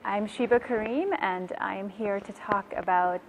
I'm Sheba Karim, and I'm here to talk about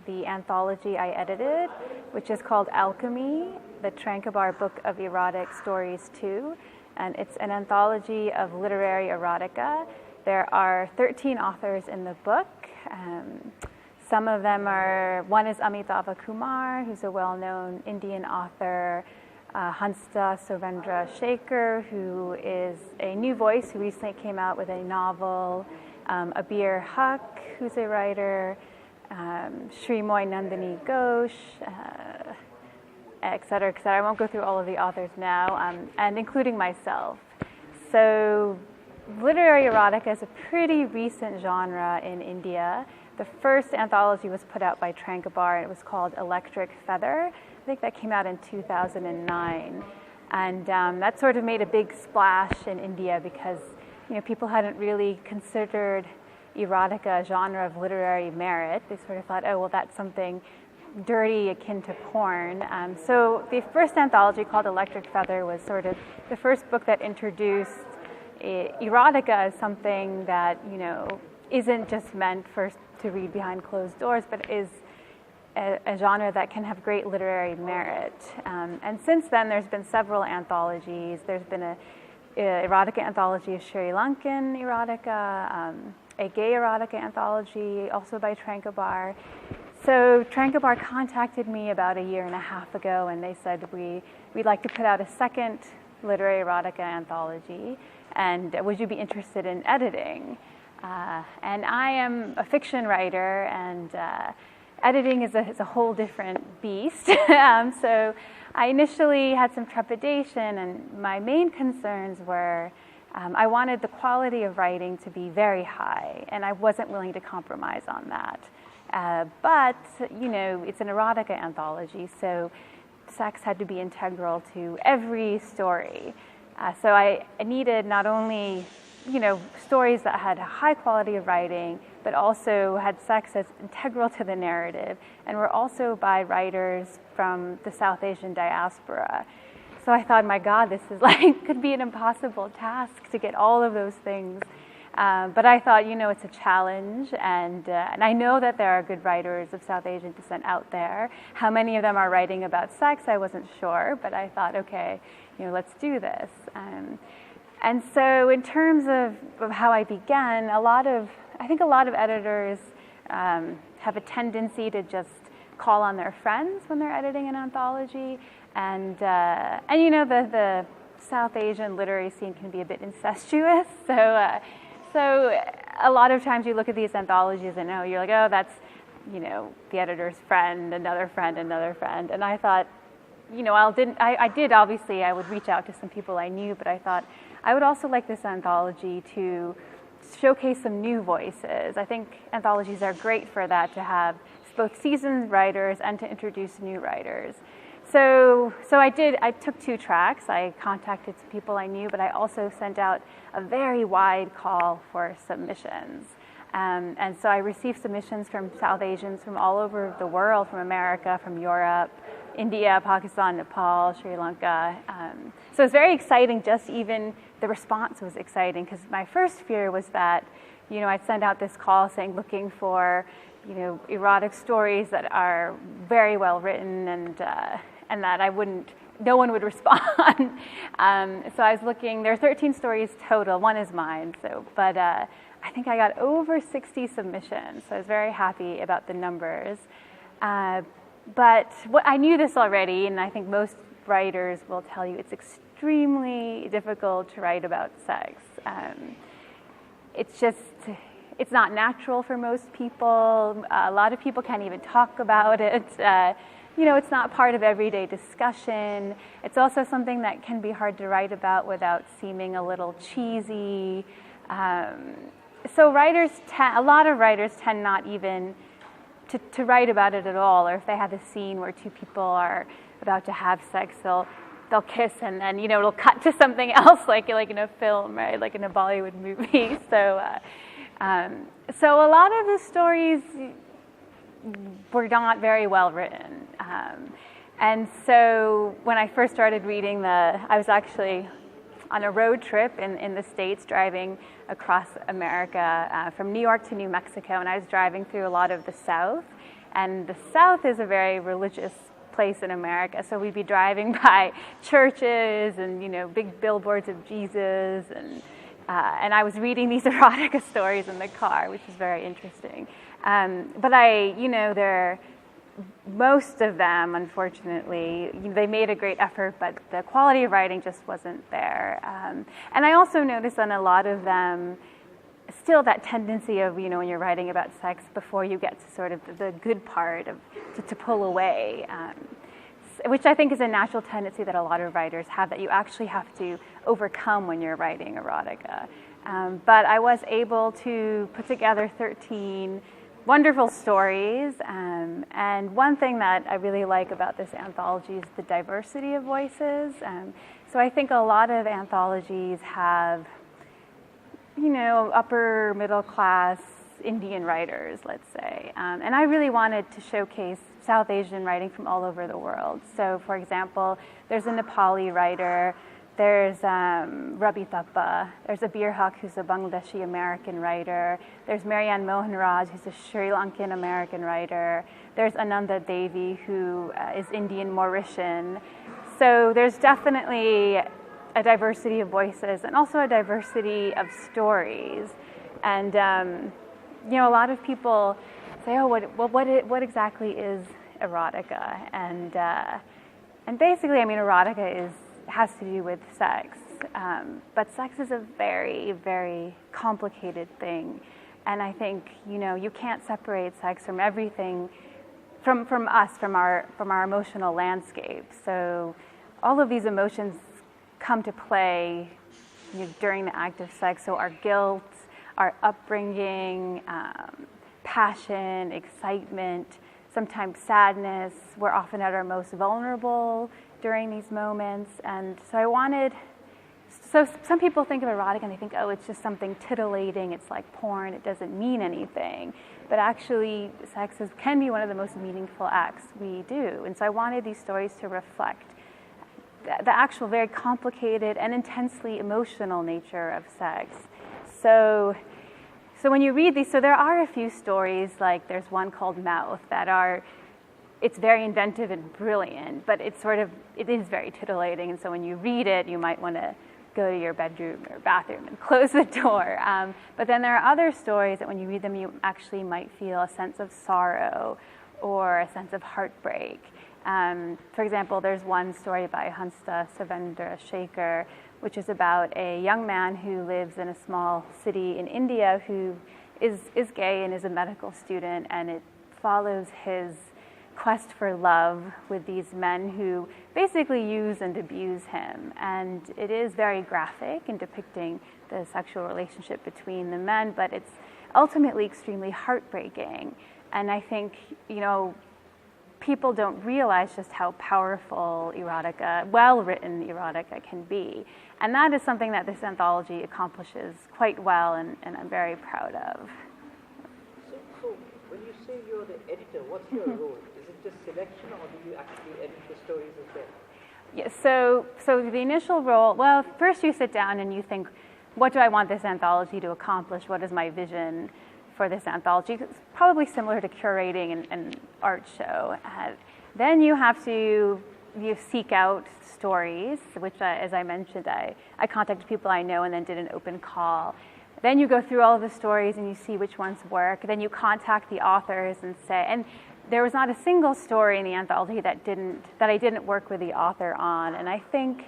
the anthology I edited, which is called ALCHEMY, the TRANQUEBAR Book of Erotic Stories 2. And it's an anthology of literary erotica. There are 13 authors in the book. Some of them are, one is Amitava Kumar, who's a well-known Indian author, Hansta Surendra Shekhar, who is a new voice who recently came out with a novel, Abir Haq, who's a writer, Srimoy Nandini Ghosh, et cetera, et cetera. I won't go through all of the authors now, and including myself. So literary erotica is a pretty recent genre in India. The first anthology was put out by TRANQUEBAR, and it was called Electric Feather. I think that came out in 2009. And that sort of made a big splash in India because people hadn't really considered erotica a genre of literary merit. They sort of thought, oh, well, that's something dirty akin to porn. So the first anthology, called Electric Feather, was sort of the first book that introduced erotica as something that isn't just meant to read behind closed doors, but is a genre that can have great literary merit. And since then, there's been several anthologies. There's been a erotica anthology of Sri Lankan erotica, a gay erotica anthology, also by TRANQUEBAR. So TRANQUEBAR contacted me about a year and a half ago, and they said, we'd like to put out a second literary erotica anthology, and would you be interested in editing? And I am a fiction writer, and editing is a whole different beast. So I initially had some trepidation, and my main concerns were I wanted the quality of writing to be very high, and I wasn't willing to compromise on that. But it's an erotica anthology, so sex had to be integral to every story. So I needed not only stories that had a high quality of writing, but also had sex as integral to the narrative, and were also by writers from the South Asian diaspora. So I thought, my God, this is could be an impossible task to get all of those things. But I thought, it's a challenge, and I know that there are good writers of South Asian descent out there. How many of them are writing about sex, I wasn't sure, but I thought, okay, let's do this. And so in terms of how I began, I think a lot of editors have a tendency to just call on their friends when they're editing an anthology. And the South Asian literary scene can be a bit incestuous. So a lot of times you look at these anthologies and you're like, oh, that's, the editor's friend, another friend, another friend. And I thought, I would reach out to some people I knew, but I thought I would also like this anthology to showcase some new voices. I think anthologies are great for that, to have both seasoned writers and to introduce new writers. So I took 2 tracks. I contacted some people I knew, but I also sent out a very wide call for submissions. And so I received submissions from South Asians from all over the world, from America, from Europe, India, Pakistan, Nepal, Sri Lanka. So it was very exciting. Just even the response was exciting, because my first fear was that, I'd send out this call saying, looking for, erotic stories that are very well written, and that no one would respond. So I was looking. There are 13 stories total. One is mine. But I think I got over 60 submissions. So I was very happy about the numbers. But I knew this already, and I think most writers will tell you it's extremely difficult to write about sex. It's not natural for most people. A lot of people can't even talk about it. It's not part of everyday discussion. It's also something that can be hard to write about without seeming a little cheesy. So a lot of writers tend not even to write about it at all, or if they have a scene where 2 people are about to have sex, they'll kiss, and then it'll cut to something else, like in a film, right? Like in a Bollywood movie. So a lot of the stories were not very well written, and so when I first started reading I was actually on a road trip in the States, driving across America from New York to New Mexico, and I was driving through a lot of the South. And the South is a very religious place in America, so we'd be driving by churches and, you know, big billboards of Jesus, and I was reading these erotica stories in the car, which is very interesting. But most of them, unfortunately, they made a great effort, but the quality of writing just wasn't there. And I also noticed on a lot of them, still that tendency of, you know, when you're writing about sex, before you get to sort of the good part of to pull away, which I think is a natural tendency that a lot of writers have, that you actually have to overcome when you're writing erotica. But I was able to put together 13 wonderful stories, and one thing that I really like about this anthology is the diversity of voices. So I think a lot of anthologies have, you know, upper middle class Indian writers, let's say, and I really wanted to showcase South Asian writing from all over the world. So, for example, there's a Nepali writer, there's Rabi Thappa, there's Abir Haq, who's a Bangladeshi American writer, there's Marianne Mohanraj, who's a Sri Lankan American writer, there's Ananda Devi, who is Indian Mauritian. So there's definitely a diversity of voices and also a diversity of stories. And you know, a lot of people say, "Oh, what exactly is erotica?" And basically, I mean, erotica has to do with sex, but sex is a very, very complicated thing, and I think, you know, you can't separate sex from everything, from our emotional landscape. So all of these emotions come to play, you know, during the act of sex. So our guilt, our upbringing, passion, excitement, sometimes sadness. We're often at our most vulnerable during these moments. And so some people think of erotica and they think, oh, it's just something titillating, it's like porn, it doesn't mean anything. But actually, sex can be one of the most meaningful acts we do. And so I wanted these stories to reflect the actual very complicated and intensely emotional nature of sex. So when you read these, so there are a few stories, like there's one called Mouth, it's very inventive and brilliant, but it is very titillating, and so when you read it, you might want to go to your bedroom or bathroom and close the door. But then there are other stories that when you read them, you actually might feel a sense of sorrow or a sense of heartbreak. For example, there's one story by Hansta Savendra Shekhar, which is about a young man who lives in a small city in India who is gay and is a medical student, and it follows his quest for love with these men who basically use and abuse him. And it is very graphic in depicting the sexual relationship between the men, but it's ultimately extremely heartbreaking. And I think, you know, people don't realize just how powerful erotica, well-written erotica can be. And that is something that this anthology accomplishes quite well, and I'm very proud of. So when you say you're the editor, what's your role? Is it just selection, or do you actually edit the stories as well? Yeah, so the initial role, well, first you sit down and you think, what do I want this anthology to accomplish? What is my vision for this anthology? It's probably similar to curating an art show. Then you have to seek out stories, which, as I mentioned, I contacted people I know and then did an open call. Then you go through all of the stories and you see which ones work. Then you contact the authors and say, and there was not a single story in the anthology that I didn't work with the author on. And I think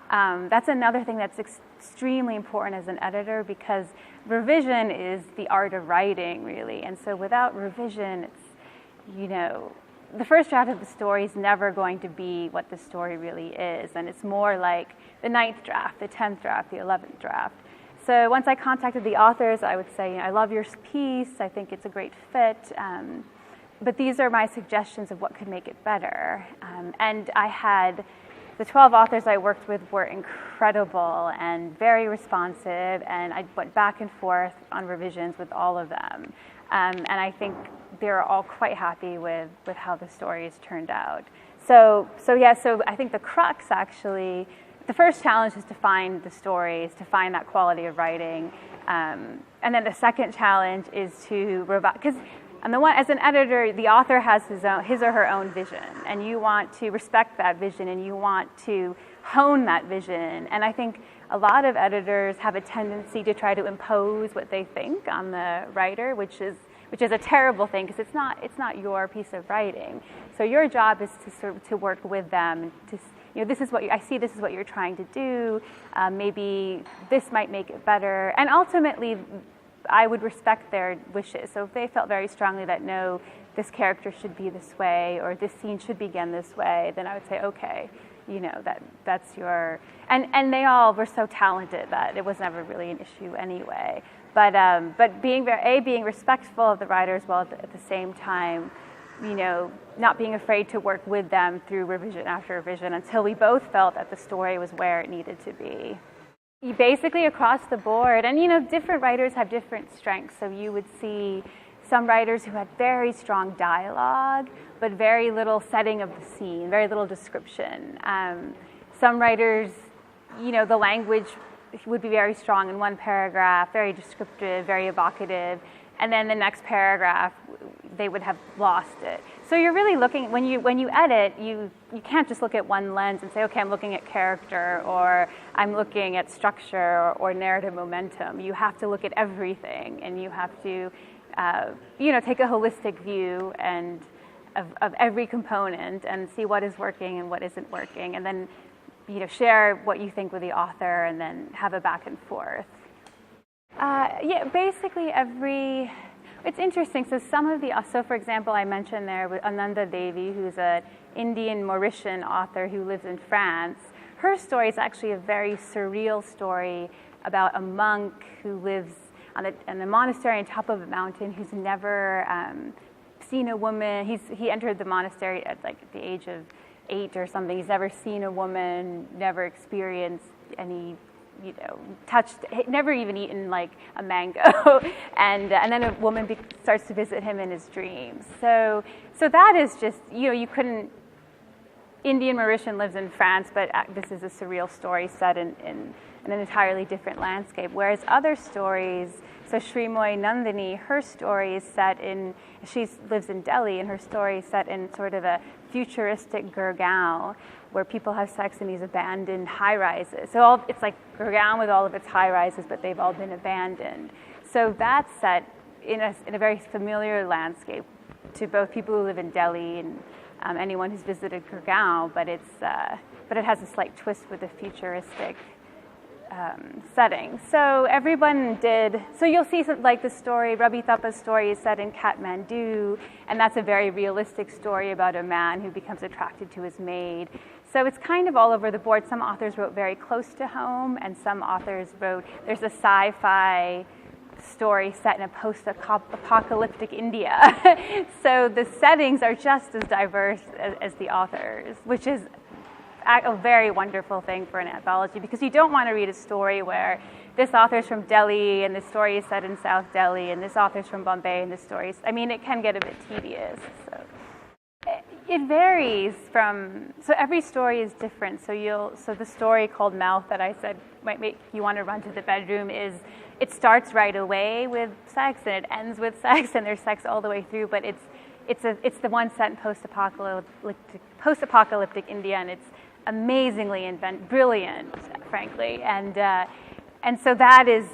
that's another thing that's extremely important as an editor, because revision is the art of writing, really. And so without revision, it's, you know, the first draft of the story is never going to be what the story really is. And it's more like the 9th draft, the 10th draft, the 11th draft. So once I contacted the authors, I would say, you know, I love your piece, I think it's a great fit, but these are my suggestions of what could make it better. And the 12 authors I worked with were incredible and very responsive, and I went back and forth on revisions with all of them. And I think they're all quite happy with how the stories turned out. So I think the crux, actually, the first challenge is to find the stories, to find that quality of writing. And then the second challenge is to revise, because as an editor, the author has his or her own vision, and you want to respect that vision, and you want to hone that vision. And I think a lot of editors have a tendency to try to impose what they think on the writer, which is a terrible thing, because it's not your piece of writing. So your job is to work with them, to this is what I see. This is what you're trying to do. Maybe this might make it better, and ultimately, I would respect their wishes. So if they felt very strongly that no, this character should be this way, or this scene should begin this way, then I would say, okay, that's your, and they all were so talented that it was never really an issue anyway. But being being respectful of the writers, while at the same time, not being afraid to work with them through revision after revision until we both felt that the story was where it needed to be. Basically across the board, and different writers have different strengths. So you would see some writers who had very strong dialogue, but very little setting of the scene, very little description. Some writers, the language would be very strong in one paragraph, very descriptive, very evocative, and then the next paragraph, they would have lost it. So you're really looking, when you edit, you can't just look at one lens and say, okay, I'm looking at character, or I'm looking at structure, or narrative momentum. You have to look at everything, and you have to, take a holistic view of every component and see what is working and what isn't working, and then, share what you think with the author, and then have a back and forth. Basically it's interesting. So for example, I mentioned there with Ananda Devi, who's an Indian Mauritian author who lives in France. Her story is actually a very surreal story about a monk who lives in a monastery on top of a mountain, who's never seen a woman. He entered the monastery at the age of 8 or something. He's never seen a woman, never experienced any, never even eaten a mango, and then a woman starts to visit him in his dreams. So that is just, you couldn't. Indian Mauritian lives in France, but this is a surreal story set in an entirely different landscape. Whereas other stories, so Srimoy Nandini, her story is she lives in Delhi, and her story is set in sort of a futuristic Gurgaon, where people have sex in these abandoned high-rises. So it's like Gurgaon with all of its high-rises, but they've all been abandoned. So that's set in a very familiar landscape to both people who live in Delhi and anyone who's visited Gurgaon, but it has a slight twist with a futuristic setting. So everyone so you'll see the story, Rabi Thapa's story is set in Kathmandu, and that's a very realistic story about a man who becomes attracted to his maid. So it's kind of all over the board. Some authors wrote very close to home, and some authors there's a sci-fi story set in a post-apocalyptic India. So the settings are just as diverse as the authors, which is a very wonderful thing for an anthology, because you don't want to read a story where this author's from Delhi and this story is set in South Delhi, and this author's from Bombay and this story it can get a bit tedious. So it varies so every story is different. So the story called Mouth that I said might make you want to run to the bedroom it starts right away with sex, and it ends with sex, and there's sex all the way through, but it's the one set in post-apocalyptic India, and it's amazingly brilliant, frankly, and so that is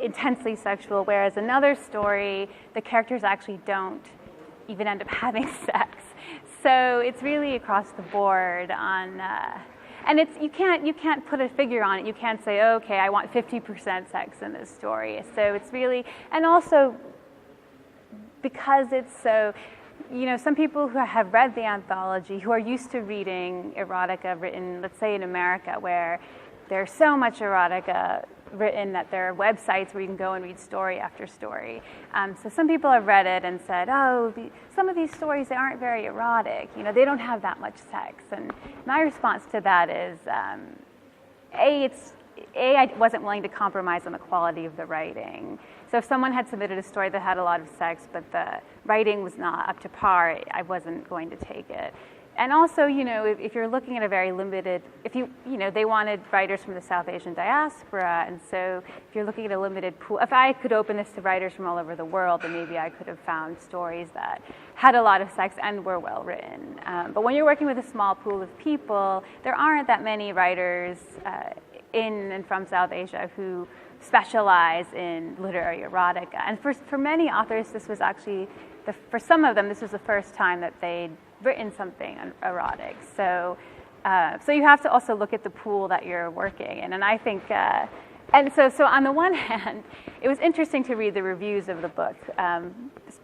intensely sexual. Whereas another story, the characters actually don't even end up having sex. So it's really across the board on, and you can't put a figure on it. You can't say, okay, I want 50% sex in this story. So it's really, and also because it's so. Some people who have read the anthology, who are used to reading erotica written, let's say in America, where there's so much erotica written that there are websites where you can go and read story after story. So some people have read it and said, some of these stories, they aren't very erotic. They don't have that much sex. And my response to that is, I wasn't willing to compromise on the quality of the writing. So if someone had submitted a story that had a lot of sex, but the writing was not up to par, I wasn't going to take it. And also, you know, if you're looking at a very limited, they wanted writers from the South Asian diaspora, and so if you're looking at a limited pool, if I could open this to writers from all over the world, then maybe I could have found stories that had a lot of sex and were well written. But when you're working with a small pool of people, there aren't that many writers in and from South Asia who specialize in literary erotica. And for many authors, this was actually, for some of them, this was the first time that they'd written something erotic. So you have to also look at the pool that you're working in. And I think, and so on the one hand, it was interesting to read the reviews of the book,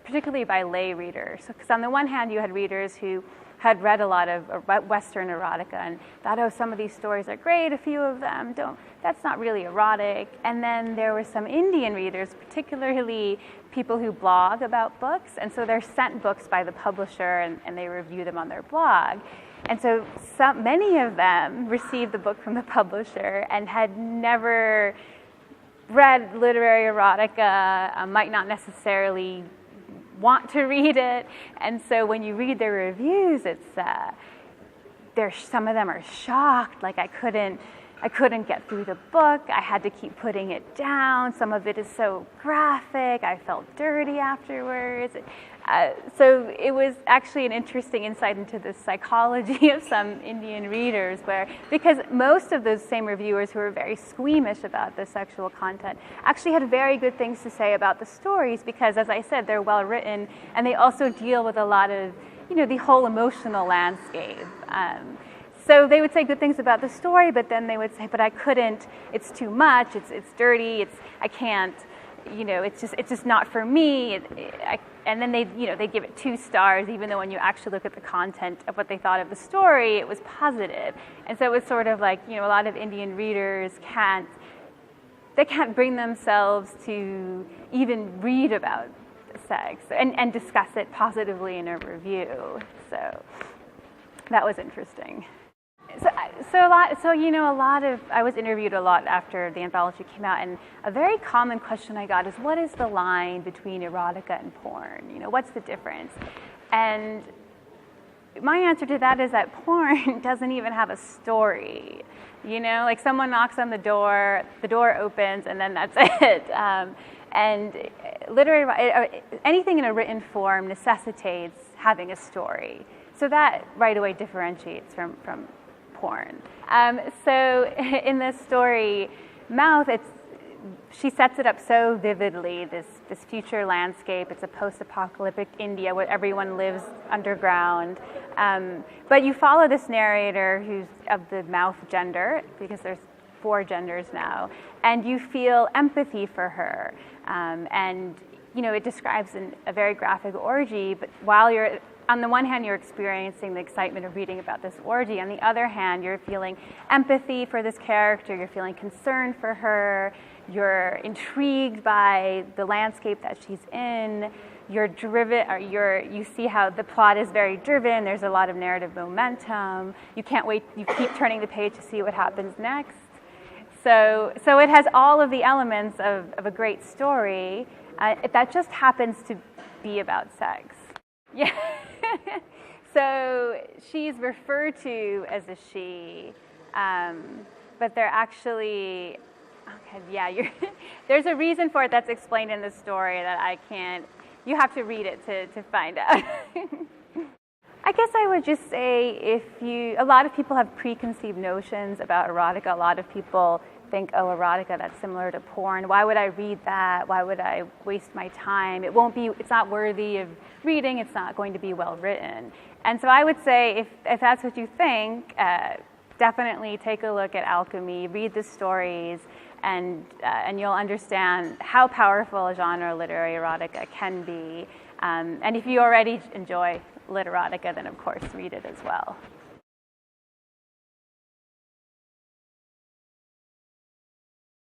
particularly by lay readers. Because on the one hand, you had readers who had read a lot of Western erotica and thought, oh, some of these stories are great, a few of them don't, that's not really erotic. And then there were some Indian readers, particularly people who blog about books, and so they're sent books by the publisher and they review them on their blog. And so many of them received the book from the publisher and had never read literary erotica, might not necessarily want to read it, and so when you read their reviews, it's some of them are shocked, like I couldn't get through the book, I had to keep putting it down, some of it is so graphic, I felt dirty afterwards. So it was actually an interesting insight into the psychology of some Indian readers, because most of those same reviewers who were very squeamish about the sexual content actually had very good things to say about the stories, because, as I said, they're well written and they also deal with a lot of, the whole emotional landscape. So they would say good things about the story, but then they would say, but I couldn't, it's too much, it's dirty, I can't, it's just not for me. And then they give it 2 stars, even though when you actually look at the content of what they thought of the story, it was positive. And so it was sort of like, a lot of Indian readers can't bring themselves to even read about sex and discuss it positively in a review. So that was interesting. I was interviewed a lot after the anthology came out, and a very common question I got is, what is the line between erotica and porn? What's the difference? And my answer to that is that porn doesn't even have a story. Like someone knocks on the door opens, and then that's it. And anything in a written form necessitates having a story. So that right away differentiates from porn. So in this story, Mouth, she sets it up so vividly, this future landscape. It's a post-apocalyptic India where everyone lives underground. But you follow this narrator who's of the Mouth gender, because there's 4 genders now, and you feel empathy for her. And it describes a very graphic orgy, but while you're on the one hand, you're experiencing the excitement of reading about this orgy. On the other hand, you're feeling empathy for this character. You're feeling concern for her. You're intrigued by the landscape that she's in. You're driven, you see how the plot is very driven. There's a lot of narrative momentum. You can't wait. You keep turning the page to see what happens next. So it has all of the elements of a great story that just happens to be about sex. Yeah. So she's referred to as a she, but they're actually, there's a reason for it that's explained in the story that I can't, you have to read it to find out. I guess I would just say a lot of people have preconceived notions about erotica. A lot of people think, oh, erotica, that's similar to porn. Why would I read that? Why would I waste my time? It's not worthy of reading. It's not going to be well written. And so I would say if that's what you think, definitely take a look at Alchemy, read the stories, and you'll understand how powerful a genre literary erotica can be. And if you already enjoy lit erotica, then of course read it as well.